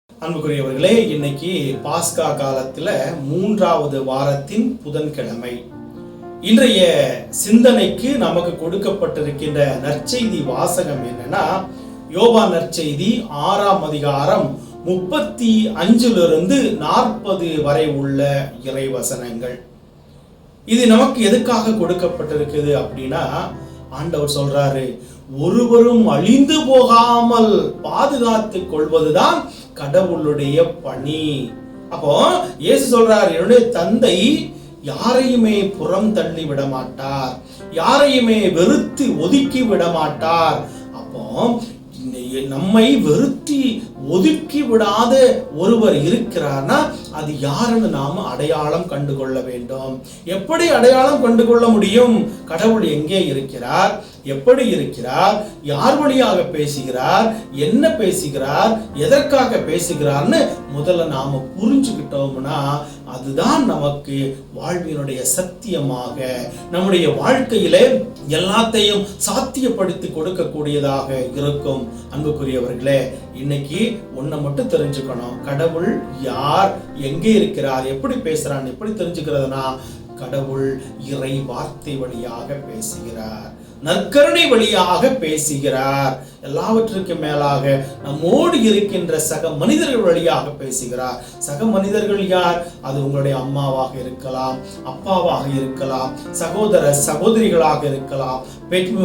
அன்புக்குரியவர்களே, இன்னைக்கு பாஸ்கா காலத்துல 3வது வாரத்தின் புதன்கிழமை. இன்றைய சிந்தனைக்கு நமக்கு கொடுக்கப்பட்டிருக்கின்ற நற்செய்தி வாசகம் என்னன்னா, யோவான் நற்செய்தி 6ஆம் அதிகாரம் 35 40 வரை உள்ள இறைவசனங்கள். இது நமக்கு எதுக்காக கொடுக்கப்பட்டிருக்குது அப்படின்னா, ஆண்டவர் சொல்றாரு, ஒருவரும் அழிந்து போகாமல் பாதுகாத்துக் கொள்வதுதான் கடவுளுடைய பணி. அப்போ இயேசு சொல்றார், என்னுடைய தந்தை யாரையுமே புறம் தள்ளி விட மாட்டார், யாரையுமே வெறுத்து ஒதுக்கி விட மாட்டார். அப்போ நம்மை வெறுத்தி ஒதுக்கி விடாத ஒருவர் இருக்கிறார்னா அது யாருன்னு நாம அடையாளம் கண்டுகொள்ள வேண்டும். எப்படி அடையாளம் கண்டுகொள்ள முடியும்? கடவுள் எங்கே இருக்கிறார், எப்படி இருக்கிறார், யார் வழியாக பேசுகிறார், என்ன பேசுகிறார், எதற்காக பேசுகிறார்னு முதல்ல நாம புரிஞ்சுக்கிட்டோம்னா அதுதான் நமக்கு வாழ்வினுடைய சத்தியமாக நம்முடைய வாழ்க்கையிலே எல்லாத்தையும் சாத்தியப்படுத்தி கொடுக்கக்கூடியதாக இருக்கும். அன்புக்குரியவர்களே, இன்னைக்கு ஒன்றை மட்டும் தெரிஞ்சுக்கணும், கடவுள் யார், எங்கே இருக்கிறார், எப்படி பேசுறான், எப்படி தெரிஞ்சுக்கிறதுனா கடவுள் இறை வார்த்தை வழியாக பேசுகிறார், நற்கருணை வழியாக பேசுகிறார், எல்லாவற்றுக்கும் மேலாக நம்மோடு இருக்கின்ற சக மனிதர்கள் வழியாக பேசுகிறார். சக மனிதர்கள் யார்? அது உங்களுடைய அம்மாவாக இருக்கலாம், அப்பாவாக இருக்கலாம், சகோதர சகோதரிகளாக இருக்கலாம்,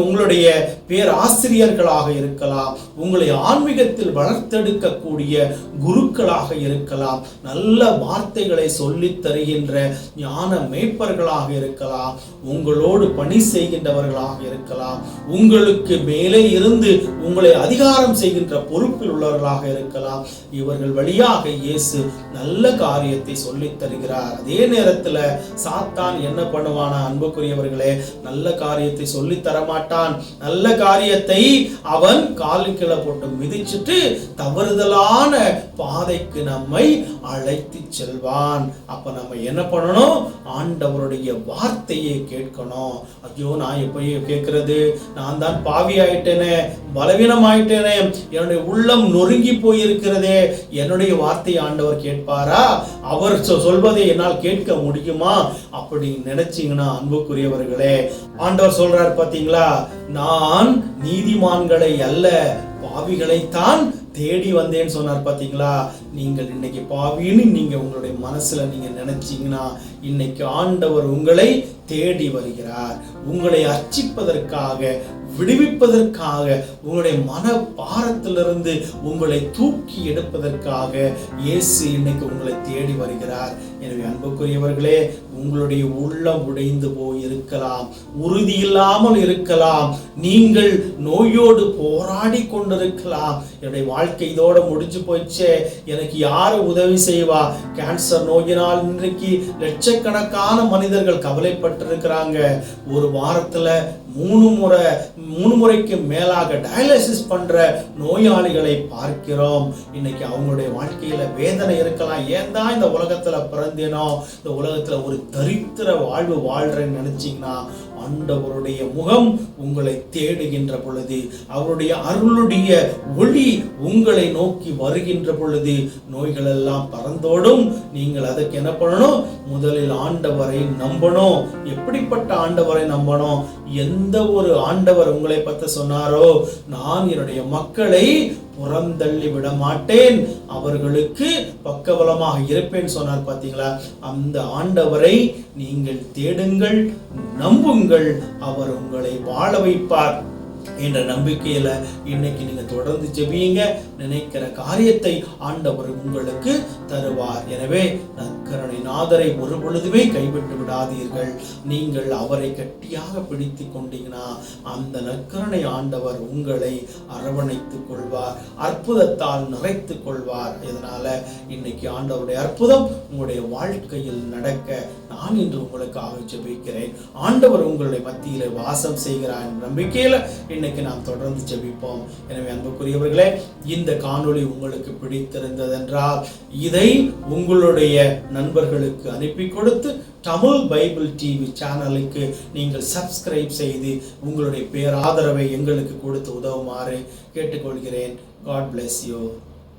உங்களுடைய பேராசிரியர்களாக இருக்கலாம், உங்களை ஆன்மீகத்தில் வளர்த்தெடுக்கக்கூடிய குருக்களாக இருக்கலாம், நல்ல வார்த்தைகளை சொல்லித் தருகின்ற ஞான மேய்ப்பர்களாக இருக்கலாம், உங்களோடு பணி செய்கின்றவர்களாக இருக்கலாம், உங்களுக்கு மேலே இருந்து உங்களை அதிகாரம் செய்கின்ற பொறுப்பில் உள்ளவர்களாக இருக்கலாம். இவர்கள் வழியாக இயேசு நல்ல காரியத்தை சொல்லித் தருகிறார். அதே நேரத்தில் சாத்தான் என்ன பண்ணுவானா? அன்புக்குரியவர்களே, நல்ல காரியத்தை சொல்லித் தரமாட்டான். நல்ல காரியத்தை அவன் காலின் கீழே போட்டு மிதிச்சுட்டு தவறுதலான பாதைக்கு நம்மை அழைத்து செல்வான். அப்ப நம்ம என்ன பண்ணணும்? ஆண்டவருடைய வார்த்தையை கேட்கணும். ஐயோ, நான் எப்ப கேட்கிறது, நான் தான் பாவி ஆயிட்டேனே, பலவீனம் ஆயிட்டேனே, என்னுடைய உள்ளம் நொறுங்கி போயிருக்கிறதே, என்னுடைய வார்த்தை ஆண்டவர் கேட்பாரா? அவர் சொல்வதை என்னால் கேட்க முடியுமா? அப்படி நினைச்சீங்கன்னா அன்புக்குரியவர்களே, ஆண்டவர் சொல்றார் பாத்தீங்களா, நான் நீதிமான்களை அல்ல பாவிகளைத்தான் தேடி வந்தேன்னு சொன்னார் பாத்தீங்களா. நீங்கள் இன்னைக்கு பாவின்னு நீங்க உங்களுடைய மனசுல நீங்க நினைச்சீங்கன்னா இன்னைக்கு ஆண்டவர் உங்களை தேடி வருகிறார். உங்களை அர்ச்சிப்பதற்காக, விடுவிப்பதற்காக, உங்களுடைய மன பாரத்திலிருந்து உங்களை தூக்கி எடுப்பதற்காக இயேசு இன்னைக்கு உங்களை தேடி வருகிறார். எனவே அன்புக்குரியவர்களே, உங்களுடைய உள்ளம் உடைந்து போய் இருக்கலாம், உறுதி இல்லாமல் இருக்கலாம், நீங்கள் நோயோடு போராடி கொண்டிருக்கலாம். என்னுடைய வாழ்க்கை இதோட முடிஞ்சு போயிடுச்சே, எனக்கு யாரு உதவி செய்வா? கேன்சர் நோயினால் இன்றைக்கு லட்சக்கணக்கான மனிதர்கள் கவலைப்பட்டிருக்கிறாங்க. ஒரு வாரத்துல 3 முறைக்கு மேலாக டயாலிசிஸ் பண்ற நோயாளிகளை பார்க்கிறோம். இன்னைக்கு அவங்களுடைய வாழ்க்கையில வேதனை இருக்கலாம். ஏன் தான் இந்த உலகத்துல பிறந்தேனோ, இந்த உலகத்துல ஒரு தரித்திர வாழ்வு வாழ்றேன்னு நினைச்சீங்கன்னா ஆண்டவருடைய முகம் உங்களை தேடுகின்ற பொழுது, அவருடைய அருளுடைய ஒளி உங்களை நோக்கி வருகின்ற பொழுது நோய்கள் எல்லாம் பறந்தோடும். நீங்கள் அதுக்கு என்ன பண்ணணும்? முதலில் ஆண்டவரை நம்பணும். எப்படிப்பட்ட ஆண்டவரை நம்பணும்? எந்த ஒரு ஆண்டவர் உங்களை பற்றி சொன்னாரோ, நான் என்னுடைய மக்களை புறந்தள்ளி விட மாட்டேன், அவர்களுக்கு பக்கபலமாக இருப்பேன் சொன்னார் பாத்தீங்களா. அந்த ஆண்டவரை நீங்கள் தேடுங்கள், நம்புங்கள், அவர் உங்களை வாழ வைப்பார் என்ற நம்பிக்கையில இன்னைக்கு நீங்க தொடர்ந்து ஜெபியுங்க. நினைக்கிற காரியத்தை ஆண்டவர் உங்களுக்கு தருவார். எனவே நற்கருணை நாதரை ஒரு பொழுதுமே கைவிட்டு விடாதீர்கள். நீங்கள் அவரை கட்டியாக பிடித்து கொண்டீங்கன்னா அந்த நற்கருணை ஆண்டவர் உங்களை அரவணைத்துக் கொள்வார், அற்புதத்தால் நிறைத்துக் கொள்வார். இதனால இன்னைக்கு ஆண்டவருடைய அற்புதம் உங்களுடைய வாழ்க்கையில் நடக்க நான் இன்று உங்களுக்காக ஜெபிக்கிறேன். ஆண்டவர் உங்களுடைய மத்தியில வாசம் செய்கிறார் என்ற நம்பிக்கையில இன்னைக்கு நாம் தொடர்ந்து ஜெபிப்போம். எனவே அன்புக்குரியவர்களே, இந்த காணொளி உங்களுக்கு பிடித்திருந்ததென்றால் இதை உங்களுடைய நண்பர்களுக்கு அனுப்பி கொடுத்து தமிழ் பைபிள் டிவி சேனலுக்கு நீங்கள் சப்ஸ்கிரைப் செய்து உங்களுடைய பேராதரவை எங்களுக்கு கொடுத்து உதவுமாறு கேட்டுக்கொள்கிறேன். God bless you.